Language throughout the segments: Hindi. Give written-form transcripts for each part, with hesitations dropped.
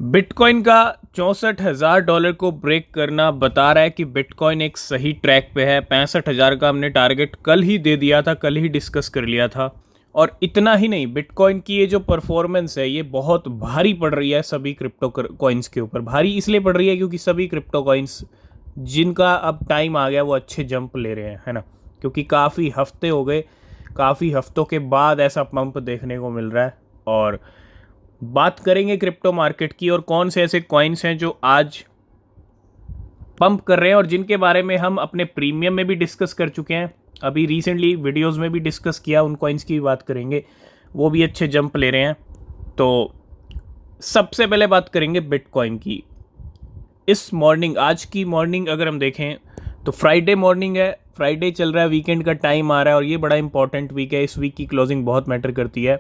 बिटकॉइन का $64,000 को ब्रेक करना बता रहा है कि बिटकॉइन एक सही ट्रैक पे है। 65,000 का हमने टारगेट कल ही दे दिया था, कल ही डिस्कस कर लिया था। और इतना ही नहीं, बिटकॉइन की ये जो परफॉर्मेंस है ये बहुत भारी पड़ रही है सभी क्रिप्टो कॉइन्स के ऊपर। भारी इसलिए पड़ रही है क्योंकि सभी क्रिप्टो कॉइन्स जिनका अब टाइम आ गया वो अच्छे जंप ले रहे हैं, है ना। क्योंकि काफ़ी हफ्ते हो गए, काफ़ी हफ्तों के बाद ऐसा पंप देखने को मिल रहा है। और बात करेंगे क्रिप्टो मार्केट की और कौन से ऐसे कॉइन्स हैं जो आज पंप कर रहे हैं और जिनके बारे में हम अपने प्रीमियम में भी डिस्कस कर चुके हैं। अभी रिसेंटली वीडियोस में भी डिस्कस किया, उन कॉइन्स की भी बात करेंगे, वो भी अच्छे जंप ले रहे हैं। तो सबसे पहले बात करेंगे बिटकॉइन की। इस मॉर्निंग, आज की मॉर्निंग अगर हम देखें तो फ्राइडे मॉर्निंग है, फ्राइडे चल रहा है, वीकेंड का टाइम आ रहा है और ये बड़ा इंपॉर्टेंट वीक है। इस वीक की क्लोजिंग बहुत मैटर करती है।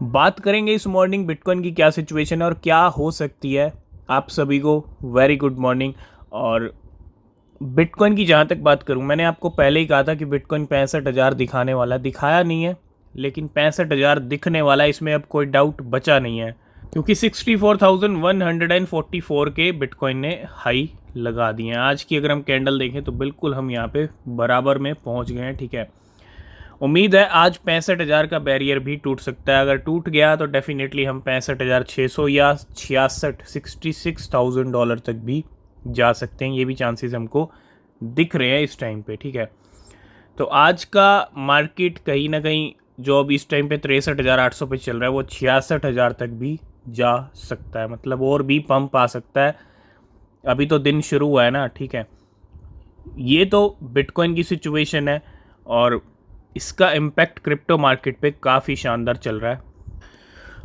बात करेंगे इस मॉर्निंग बिटकॉइन की क्या सिचुएशन है और क्या हो सकती है। आप सभी को वेरी गुड मॉर्निंग। और बिटकॉइन की जहाँ तक बात करूँ, मैंने आपको पहले ही कहा था कि बिटकॉइन 65,000 दिखाने वाला, दिखाया नहीं है लेकिन 65,000 दिखने वाला है, इसमें अब कोई डाउट बचा नहीं है। क्योंकि 64,144 के बिटकॉइन ने हाई लगा दिए हैं। आज की अगर हम कैंडल देखें तो बिल्कुल हम यहाँ पे बराबर में पहुँच गए हैं, ठीक है। उम्मीद है आज 65,000 का बैरियर भी टूट सकता है। अगर टूट गया तो डेफिनेटली हम 65,600 या 66,000 डॉलर तक भी जा सकते हैं। ये भी चांसेस हमको दिख रहे हैं इस टाइम पे, ठीक है। तो आज का मार्केट कहीं ना कहीं जो अब इस टाइम पे 63,800 पे चल रहा है वो 66,000 तक भी जा सकता है, मतलब और भी पंप आ सकता है। अभी तो दिन शुरू हुआ है ना, ठीक है। ये तो बिटकॉइन की सिचुएशन है और इसका इम्पैक्ट क्रिप्टो मार्केट पे काफ़ी शानदार चल रहा है।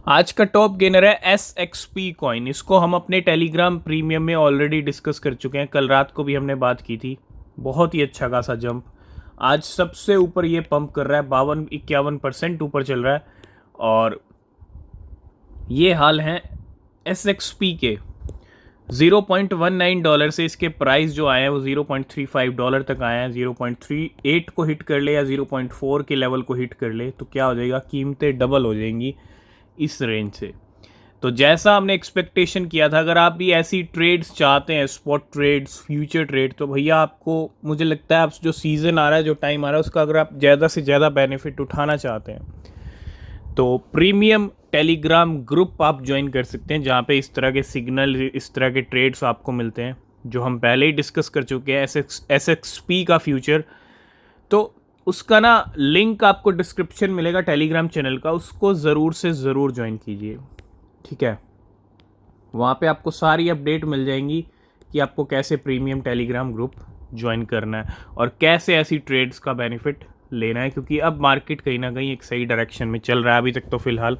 आज का टॉप गेनर है SXP कॉइन। इसको हम अपने टेलीग्राम प्रीमियम में ऑलरेडी डिस्कस कर चुके हैं, कल रात को भी हमने बात की थी। बहुत ही अच्छा खासा जंप, आज सबसे ऊपर ये पंप कर रहा है, 52-51% ऊपर चल रहा है। और ये हाल हैं SXP के। $0.19 से इसके प्राइस जो आए हैं वो $0.35 तक आए हैं। 0.38 को हिट कर ले या 0.4 के लेवल को हिट कर ले तो क्या हो जाएगा, कीमतें डबल हो जाएंगी इस रेंज से। तो जैसा हमने एक्सपेक्टेशन किया था, अगर आप भी ऐसी ट्रेड्स चाहते हैं, स्पॉट ट्रेड्स, फ्यूचर ट्रेड, तो भैया आपको, मुझे लगता है आप जो सीज़न आ रहा है, जो टाइम आ रहा है, उसका अगर आप ज़्यादा से ज़्यादा बेनिफिट उठाना चाहते हैं तो प्रीमियम टेलीग्राम ग्रुप आप ज्वाइन कर सकते हैं, जहाँ पे इस तरह के सिग्नल, इस तरह के ट्रेड्स आपको मिलते हैं जो हम पहले ही डिस्कस कर चुके हैं। SXP का फ्यूचर, तो उसका ना लिंक आपको डिस्क्रिप्शन मिलेगा टेलीग्राम चैनल का, उसको ज़रूर से ज़रूर ज्वाइन कीजिए, ठीक है। वहाँ पे आपको सारी अपडेट मिल जाएंगी कि आपको कैसे प्रीमियम टेलीग्राम ग्रुप ज्वाइन करना है और कैसे ऐसी ट्रेड्स का बेनिफिट लेना है, क्योंकि अब मार्केट कहीं ना कहीं एक सही डायरेक्शन में चल रहा है अभी तक तो फ़िलहाल।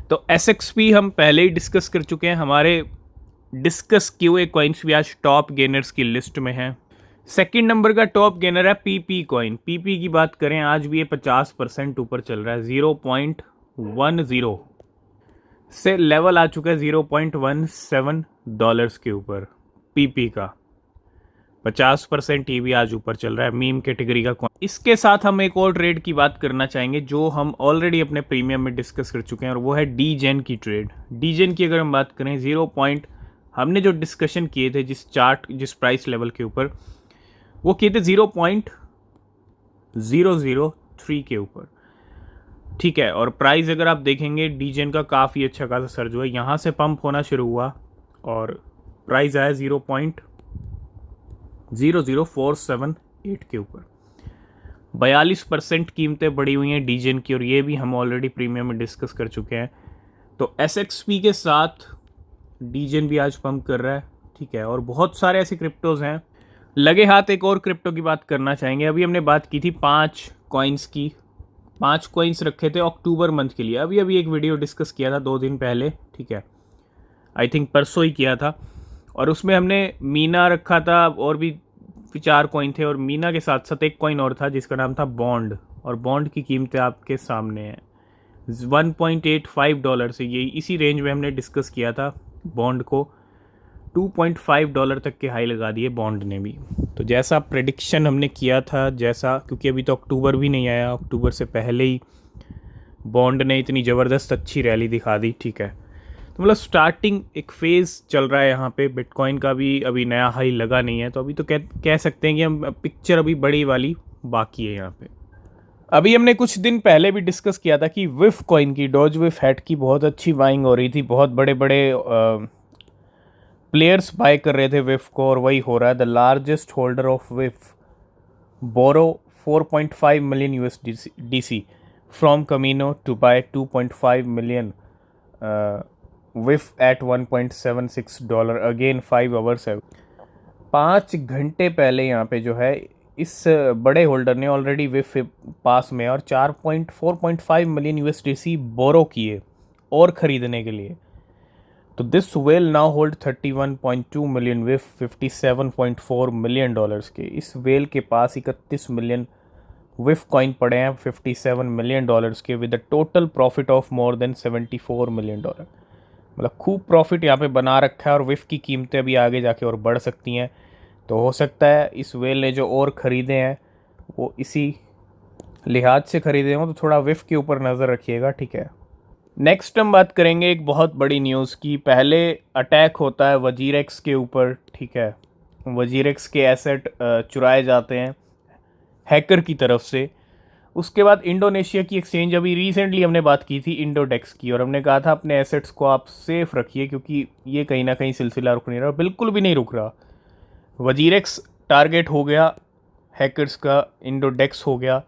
तो SXP हम पहले ही डिस्कस कर चुके हैं, हमारे डिस्कस किए हुए कॉइन्स भी आज टॉप गेनर्स की लिस्ट में हैं। सेकंड नंबर का टॉप गेनर है PP कॉइन। PP की बात करें, आज भी ये 50% ऊपर चल रहा है। 0.10 से लेवल आ चुका है $0.17 के ऊपर। PP का 50% ये भी आज ऊपर चल रहा है, मीम कैटेगरी का कॉइन। इसके साथ हम एक और ट्रेड की बात करना चाहेंगे जो हम ऑलरेडी अपने प्रीमियम में डिस्कस कर चुके हैं और वो है डीजेन की ट्रेड। डीजेन की अगर हम बात करें, हमने जो डिस्कशन किए थे जिस प्राइस लेवल के ऊपर, वो किए थे 0.003 के ऊपर, ठीक है। और प्राइस अगर आप देखेंगे डीजेन का काफ़ी अच्छा खासा सर्ज हुआ है, यहाँ से पंप होना शुरू हुआ और प्राइस आया 0.00478 के ऊपर। 42% कीमतें बढ़ी हुई हैं डीजेन की और ये भी हम ऑलरेडी प्रीमियम में डिस्कस कर चुके हैं। तो SXP के साथ डीजेन भी आज पंप कर रहा है, ठीक है। और बहुत सारे ऐसे क्रिप्टोज हैं लगे हाथ। एक और क्रिप्टो की बात करना चाहेंगे। अभी हमने बात की थी 5 कॉइन्स की, 5 कॉइन्स रखे थे अक्टूबर मंथ के लिए। अभी एक वीडियो डिस्कस किया था 2 दिन पहले, ठीक है, आई थिंक परसों ही किया था। और उसमें हमने मीना रखा था और भी 4 कॉइन थे, और मीना के साथ साथ एक कॉइन और था जिसका नाम था बॉन्ड। और बॉन्ड की कीमतें आपके सामने हैं, $1.85 से, ये इसी रेंज में हमने डिस्कस किया था बॉन्ड को। $2.5 तक के हाई लगा दिए बॉन्ड ने भी। तो जैसा प्रेडिक्शन हमने किया था, जैसा, क्योंकि अभी तो अक्टूबर भी नहीं आया, अक्टूबर से पहले ही बॉन्ड ने इतनी ज़बरदस्त अच्छी रैली दिखा दी, ठीक है। तो मतलब स्टार्टिंग एक फेज़ चल रहा है यहाँ पे, बिटकॉइन का भी अभी नया हाई लगा नहीं है, तो अभी तो कह सकते हैं कि हम पिक्चर अभी बड़ी वाली बाकी है यहाँ पे। अभी हमने कुछ दिन पहले भी डिस्कस किया था कि विफ कॉइन की, डॉज विफ हैट की बहुत अच्छी बाइंग हो रही थी, बहुत बड़े बड़े प्लेयर्स बाय कर रहे थे विफ को, और वही हो रहा है। द लार्जेस्ट होल्डर ऑफ विफ borrow 4.5 million USDC from Camino to buy 2.5 million WIF at $1.76 again 5 hours है। 5 घंटे पहले यहाँ पे जो है इस बड़े होल्डर ने ऑलरेडी विफ पास में और 4.5 मिलियन USDC बोरो किए और ख़रीदने के लिए। तो this whale now hold 31.2 million विफ 57.4 मिलियन डॉलर्स के। इस वेल के पास 31 मिलियन विफ कॉइन पड़े हैं 57 मिलियन डॉलर्स के, with a total profit of more than 74 million dollar. मतलब खूब प्रॉफिट यहाँ पे बना रखा है, और विफ की कीमतें अभी आगे जाके और बढ़ सकती हैं। तो हो सकता है इस वेल ने जो और ख़रीदे हैं वो इसी लिहाज से ख़रीदे हों, तो थोड़ा विफ के ऊपर नज़र रखिएगा, ठीक है। नेक्स्ट हम बात करेंगे एक बहुत बड़ी न्यूज़ की। पहले अटैक होता है वजीरेक्स के ऊपर, ठीक है। वजीरेक्स के एसेट चुराए जाते हैं हैकर की तरफ से। उसके बाद इंडोनेशिया की एक्सचेंज, अभी रिसेंटली हमने बात की थी इंडोडेक्स की, और हमने कहा था अपने एसेट्स को आप सेफ रखिए क्योंकि ये कहीं ना कहीं सिलसिला रुक नहीं रहा, बिल्कुल भी नहीं रुक रहा। वजीरेक्स टारगेट हो गया हैकर्स का, इंडोडेक्स हो गया।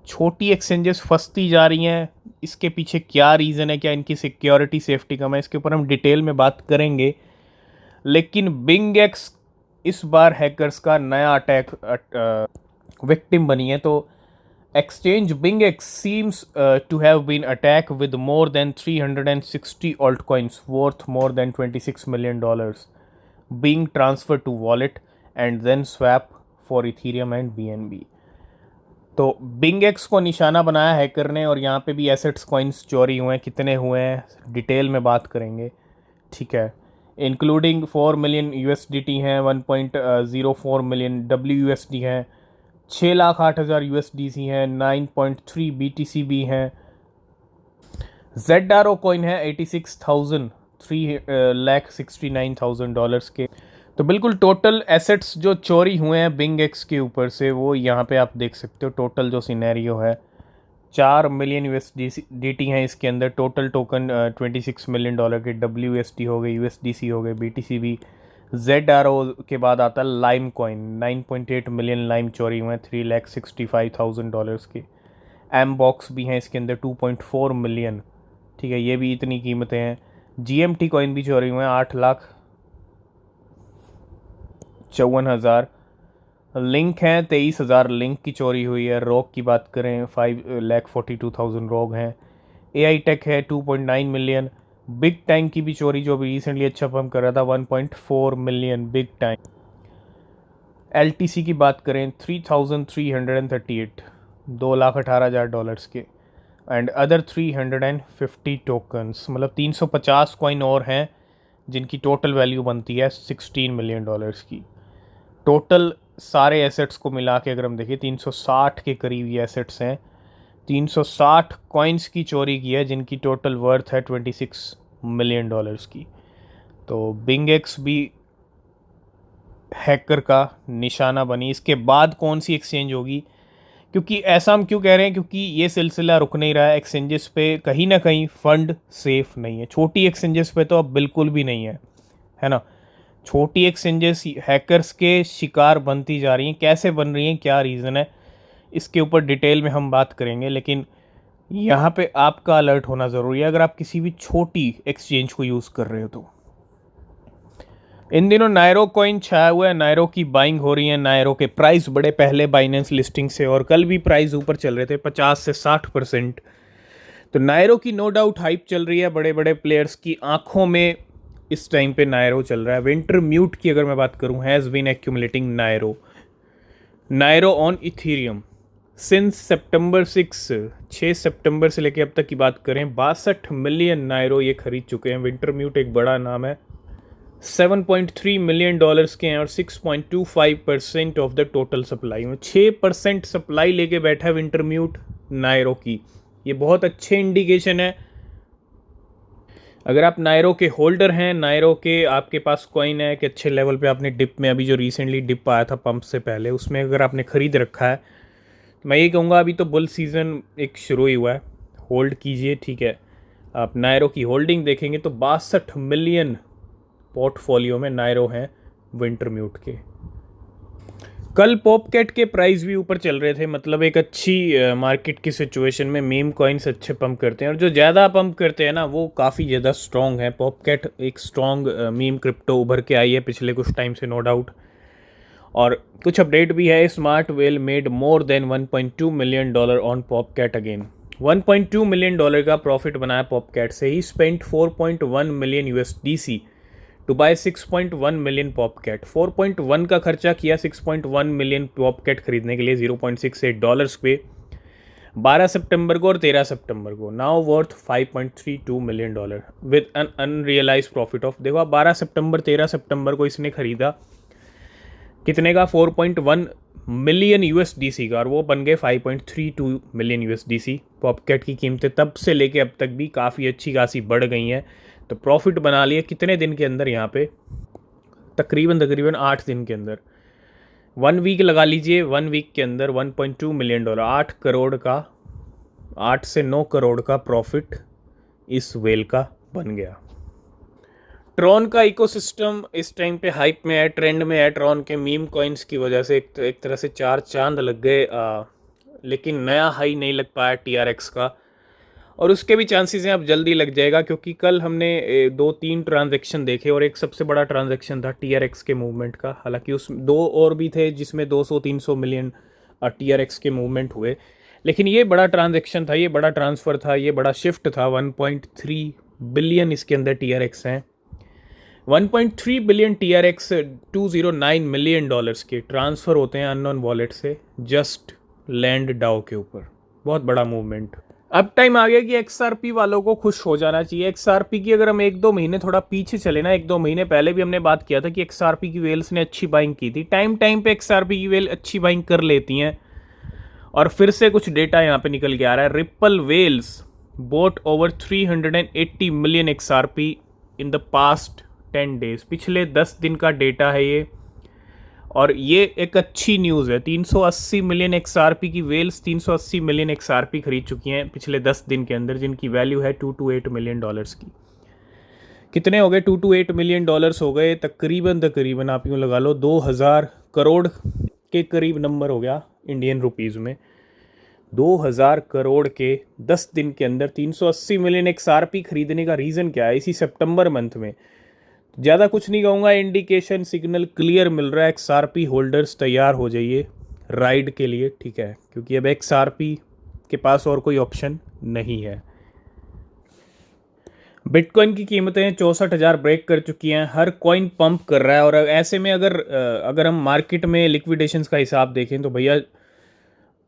छोटी एक्सचेंजेस फंसती जा रही हैं, इसके पीछे क्या रीज़न है, क्या इनकी सिक्योरिटी सेफ्टी कम है, इसके ऊपर हम डिटेल में बात करेंगे। लेकिन बिंगएक्स इस बार हैकर्स का नया अटैक विक्टिम बनी है। तो exchange BingX seems to have been attack with more than 360 alt coins worth more than $26 million being transfer to wallet and then swap for Ethereum and BNB। तो बिंगएक्स को निशाना बनाया हैकर ने, और यहाँ पे भी एसेट्स कॉइन्स चोरी हुए हैं। कितने हुए हैं डिटेल में बात करेंगे, ठीक है। इंक्लूडिंग 4 मिलियन USDT हैं, 1.04 मिलियन WUSD हैं, 6,08,000 USDC हैं, 9.3 BTC भी हैं। ZRO कॉइन है 86,000, $3,69,000 के। तो बिल्कुल टोटल एसेट्स जो चोरी हुए हैं बिंगएक्स के ऊपर से, वो यहाँ पे आप देख सकते हो। टोटल जो सिनेरियो है 4 मिलियन USDT हैं इसके अंदर। टोटल टोकन $26 मिलियन के WUSD हो गए, USDC हो गए, BTC भी। ZRO के बाद आता है लाइम कॉइन, 9.8 मिलियन लाइम चोरी हुए हैं, $3,65,000 के। एम बॉक्स भी हैं इसके अंदर 2.4 मिलियन, ठीक है, ये भी इतनी कीमतें हैं। GMT कॉइन भी चोरी हुए हैं 8,54,000। लिंक हैं 23,000 लिंक की चोरी हुई है। रोग की बात करें 5,42,000 रोग हैं। AI टेक है 2.9 मिलियन। बिग टैंक की भी चोरी जो भी रिसेंटली अच्छा पम्प कर रहा था 1.4 मिलियन बिग टैंक। LTC की बात करें 3,338, $2,18,000 के। एंड अदर 350 टोकन्स, मतलब 350 कॉइन और हैं जिनकी टोटल वैल्यू बनती है $16 मिलियन की। टोटल सारे एसेट्स को मिला के अगर हम देखें 360 के करीब ये एसेट्स हैं। 360 कॉइन्स की चोरी की है जिनकी टोटल वर्थ है $26 मिलियन की। तो बिंगएक्स भी हैकर का निशाना बनी। इसके बाद कौन सी एक्सचेंज होगी, क्योंकि ऐसा हम क्यों कह रहे हैं, क्योंकि ये सिलसिला रुक नहीं रहा है। एक्सचेंजेस पे कहीं ना कहीं फ़ंड सेफ नहीं है। छोटी एक्सचेंजेस पे तो अब बिल्कुल भी नहीं है ना। छोटी एक्सचेंजेस हैकर्स के शिकार बनती जा रही हैं। कैसे बन रही हैं, क्या रीज़न है, इसके ऊपर डिटेल में हम बात करेंगे। लेकिन यहाँ पे आपका अलर्ट होना ज़रूरी है अगर आप किसी भी छोटी एक्सचेंज को यूज़ कर रहे हो तो। इन दिनों नायरो कॉइन छाया हुआ है, नायरो की बाइंग हो रही है। नायरो के प्राइस बड़े पहले बाइनेंस लिस्टिंग से, और कल भी प्राइस ऊपर चल रहे थे 50 से 60%। तो नायरो की नो डाउट हाइप चल रही है, बड़े बड़े प्लेयर्स की आंखों में इस टाइम पे नायरो चल रहा है। विंटर म्यूट की अगर मैं बात करूं, has been accumulating Neiro on Ethereum since September 6 सितंबर से लेके अब तक की बात करें 62 मिलियन नायरो ये खरीद चुके हैं। विंटर म्यूट एक बड़ा नाम है, $7.3 मिलियन के हैं, और 6.25% ऑफ द टोटल सप्लाई में 6% सप्लाई लेके बैठा है विंटर म्यूट नायरो की। ये बहुत अच्छे इंडिकेशन है। अगर आप नायरो के होल्डर हैं, नायरो के आपके पास कॉइन है कि अच्छे लेवल पे आपने डिप में, अभी जो रिसेंटली डिप आया था पंप से पहले, उसमें अगर आपने ख़रीद रखा है तो मैं ये कहूँगा अभी तो बुल सीज़न एक शुरू ही हुआ है, होल्ड कीजिए। ठीक है, आप नायरो की होल्डिंग देखेंगे तो 62 मिलियन पोर्टफोलियो में नायरो हैं विंटर म्यूट के। कल पॉपकैट के प्राइस भी ऊपर चल रहे थे, मतलब एक अच्छी मार्केट की सिचुएशन में मीम कॉइन्स अच्छे पंप करते हैं, और जो ज़्यादा पंप करते हैं ना वो काफ़ी ज़्यादा स्ट्रॉन्ग है। पॉपकैट एक स्ट्रॉन्ग मीम क्रिप्टो उभर के आई है पिछले कुछ टाइम से, नो डाउट। और कुछ अपडेट भी है, smart whale made more than $1.2 million on Popcat again. $1.2 million का प्रॉफिट बनाया पॉपकैट से ही। Spent 4.1 million USDC to buy 6.1 million Popcat. 4.1 का खर्चा किया 6.1 मिलियन पॉपकैट खरीदने के लिए $0.68 पे, 12 सितंबर को और 13 सितंबर को। Now worth $5.32 million with an unrealise profit of, देखो आप 12 सितंबर 13 सितंबर को इसने खरीदा कितने का, 4.1 मिलियन USDC का, और वो बन गए 5.32 मिलियन USDC। पॉपकैट की कीमतें तब से लेके अब तक भी काफ़ी अच्छी खासी बढ़ गई हैं, तो प्रॉफिट बना लिया कितने दिन के अंदर, यहाँ पे तकरीबन 8 दिन के अंदर, 1 वीक लगा लीजिए, 1 वीक के अंदर $1.2 मिलियन, 8 करोड़ का, 8 से 9 करोड़ का प्रॉफिट इस वेल का बन गया। ट्रॉन का इकोसिस्टम इस टाइम पे हाइप में है, ट्रेंड में है। ट्रॉन के मीम कॉइन्स की वजह से एक तरह से 4 चांद लग गए, लेकिन नया हाई नहीं लग पाया TRX का, और उसके भी चांसेस हैं अब जल्दी लग जाएगा, क्योंकि कल हमने 2-3 ट्रांजैक्शन देखे और एक सबसे बड़ा ट्रांजैक्शन था TRX के मूवमेंट का। हालांकि उस 2 और भी थे जिसमें 200-300 मिलियन TRX के मूवमेंट हुए, लेकिन ये बड़ा ट्रांजैक्शन था, ये बड़ा ट्रांसफ़र था, ये बड़ा शिफ्ट था। 1.3 बिलियन इसके अंदर TRX हैं। 1.3 बिलियन TRX $209 मिलियन के ट्रांसफ़र होते हैं अननोन वॉलेट से जस्ट लैंड डाओ के ऊपर। बहुत बड़ा मूवमेंट। अब टाइम आ गया कि XRP वालों को खुश हो जाना चाहिए। XRP की अगर हम 1-2 महीने थोड़ा पीछे चले ना, 1-2 महीने पहले भी हमने बात किया था कि XRP की वेल्स ने अच्छी बाइंग की थी। टाइम पे XRP की वेल अच्छी बाइंग कर लेती हैं, और फिर से कुछ डेटा यहाँ पे निकल के आ रहा है। Ripple whales bought over 380 million XRP in the past 10 days. पिछले 10 दिन का डेटा है ये, और ये एक अच्छी न्यूज़ है। 380 मिलियन XRP की वेल्स 380 मिलियन XRP खरीद चुकी हैं पिछले 10 दिन के अंदर, जिनकी वैल्यू है $2 to 8 मिलियन की। कितने हो गए? $2 to 8 मिलियन हो गए, तकरीबन आप यूँ लगा लो 2000 करोड़ के करीब नंबर हो गया इंडियन रुपीज़ में। 2000 करोड़ के 10 दिन के अंदर 380 मिलियन XRP खरीदने का रीज़न क्या है? इसी सितंबर मंथ में ज़्यादा कुछ नहीं कहूँगा, इंडिकेशन सिग्नल क्लियर मिल रहा है। XRP होल्डर्स तैयार हो जाइए राइड के लिए, ठीक है, क्योंकि अब XRP के पास और कोई ऑप्शन नहीं है। बिटकॉइन की कीमतें 64,000 ब्रेक कर चुकी हैं, हर कॉइन पंप कर रहा है, और ऐसे में अगर हम मार्केट में लिक्विडेशंस का हिसाब देखें तो भैया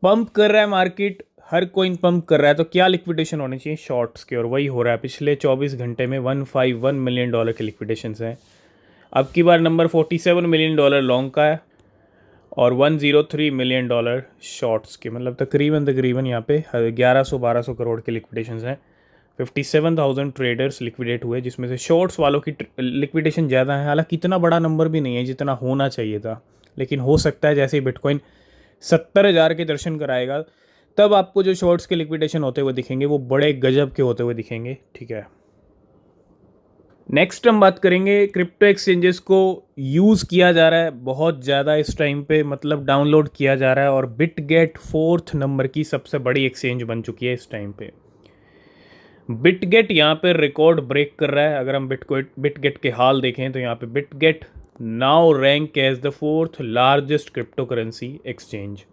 पंप कर रहा है मार्केट, हर कॉइन पंप कर रहा है, तो क्या लिक्विडेशन होने चाहिए शॉर्ट्स के, और वही हो रहा है। पिछले 24 घंटे में $151 मिलियन के लिक्विडेशंस हैं। अब की बार नंबर $47 मिलियन लॉन्ग का है और $103 मिलियन शॉर्ट्स के, मतलब तकरीबन यहाँ पे 1100-1200 करोड़ के लिक्विडेशंस हैं। 57,000 ट्रेडर्स लिक्विडेट हुए, जिसमें से शॉर्ट्स वालों की लिक्विडेशन ज़्यादा है। हालांकि इतना बड़ा नंबर भी नहीं है जितना होना चाहिए था, लेकिन हो सकता है जैसे ही बिटकॉइन 70,000 के दर्शन कराएगा तब आपको जो शॉर्ट्स के लिक्विडेशन होते हुए दिखेंगे वो बड़े गजब के होते हुए दिखेंगे, ठीक है। नेक्स्ट हम बात करेंगे क्रिप्टो एक्सचेंजेस को यूज़ किया जा रहा है बहुत ज़्यादा इस टाइम पे, मतलब डाउनलोड किया जा रहा है, और बिटगेट 4th नंबर की सबसे बड़ी एक्सचेंज बन चुकी है इस टाइम पे। बिटगेट यहाँ पे रिकॉर्ड ब्रेक कर रहा है। अगर हम बिटगेट के हाल देखें तो यहाँ पे Bitget now rank as the 4th largest crypto currency exchange.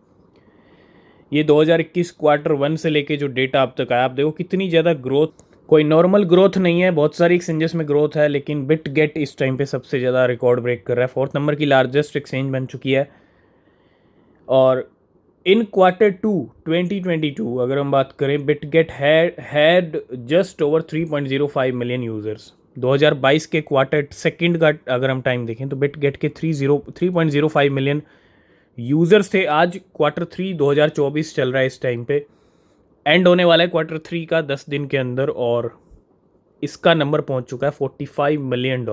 ये 2021 Q1 से लेके जो डेटा अब तक आया, आप देखो कितनी ज़्यादा ग्रोथ, कोई नॉर्मल ग्रोथ नहीं है, बहुत सारी एक्सचेंजेस में ग्रोथ है, लेकिन बिटगेट इस टाइम पे सबसे ज़्यादा रिकॉर्ड ब्रेक कर रहा है। 4th नंबर की लार्जेस्ट एक्सचेंज बन चुकी है। और इन Q2 2022 अगर हम बात करें, Bitget had just over 3.05 million users. 2022 के Q2 का अगर हम टाइम देखें तो बिटगेट के 3.05 मिलियन यूज़र्स थे। आज Q3 2024 चल रहा है इस टाइम पे, एंड होने वाला है Q3 का 10 दिन के अंदर, और इसका नंबर पहुंच चुका है $45 मिलियन।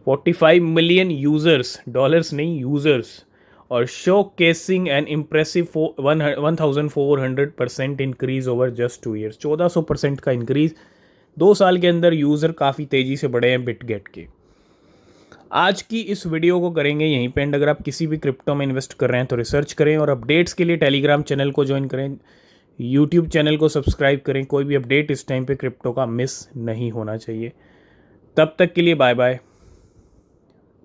45 मिलियन यूज़र्स, डॉलर्स नहीं यूज़र्स। और show casing N impressive 1400% increase over just 2 years. 1400% का इंक्रीज 2 साल के अंदर। यूज़र काफ़ी तेज़ी से बढ़े हैं बिटगेट के। आज की इस वीडियो को करेंगे यहीं पे एंड। अगर आप किसी भी क्रिप्टो में इन्वेस्ट कर रहे हैं तो रिसर्च करें, और अपडेट्स के लिए टेलीग्राम चैनल को ज्वाइन करें, यूट्यूब चैनल को सब्सक्राइब करें। कोई भी अपडेट इस टाइम पे क्रिप्टो का मिस नहीं होना चाहिए। तब तक के लिए बाय बाय,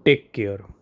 टेक केयर।